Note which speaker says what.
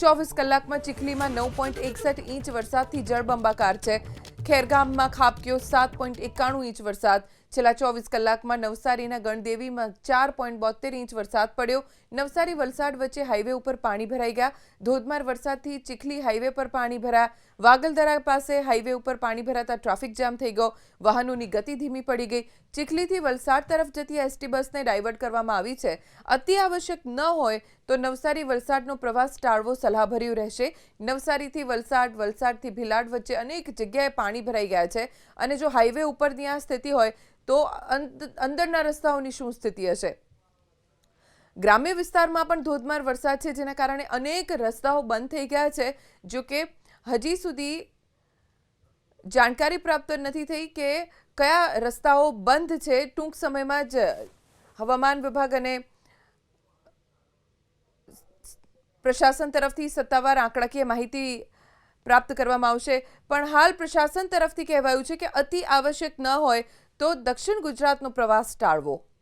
Speaker 1: 24 કલાકમાં ચીખલીમાં 9.61 ઇંચ વરસાદથી જળબંબાકાર છે। ખેરગામમાં ખાબક્યો 7.91 ઇંચ વરસાદ। છેલ્લા 24 કલાકમાં નવસારીના ગણદેવીમાં 4.72 ઇંચ વરસાદ પડ્યો। નવસારી વલસાડ વચ્ચે હાઈવે ઉપર પાણી ભરાઈ ગયા। ધોધમાર વરસાદથી ચીખલી હાઈવે પર પાણી ભરાયા। વાગલદરા પાસે હાઈવે ઉપર પાણી ભરાતા ટ્રાફિક જામ થઈ ગયો। વાહનોની ગતિ ધીમી પડી ગઈ। ચીખલીથી વલસાડ તરફ જતી એસટી બસને ડાયવર્ટ કરવામાં આવી છે। અતિ આવશ્યક ન હોય તો નવસારી વલસાડનો પ્રવાસ ટાળવો સલાહભર્યું રહેશે। નવસારીથી વલસાડ, વલસાડથી ભિલાડ વચ્ચે અનેક જગ્યાએ પાણી ભરાઈ ગયા છે અને જો હાઈવે ઉપરની આ સ્થિતિ હોય તો અંદરના રસ્તાઓની શું સ્થિતિ હશે? ગ્રામ્ય વિસ્તારમાં પણ ધોધમાર વરસાદ છે જેના કારણે અનેક રસ્તાઓ બંધ થઈ ગયા છે। જો કે હજી સુધી જાણકારી પ્રાપ્ત નથી થઈ કે કયા રસ્તાઓ બંધ છે। ટૂંક સમયમાં જ હવામાન વિભાગ અને પ્રશાસન તરફથી સત્તાવાર આંકડાકીય માહિતી પ્રાપ્ત કરવામાં આવશે। પણ હાલ પ્રશાસન તરફથી કહેવાયું છે કે અતિ આવશ્યક ન હોય તો દક્ષિણ ગુજરાતનો પ્રવાસ ટાળવો।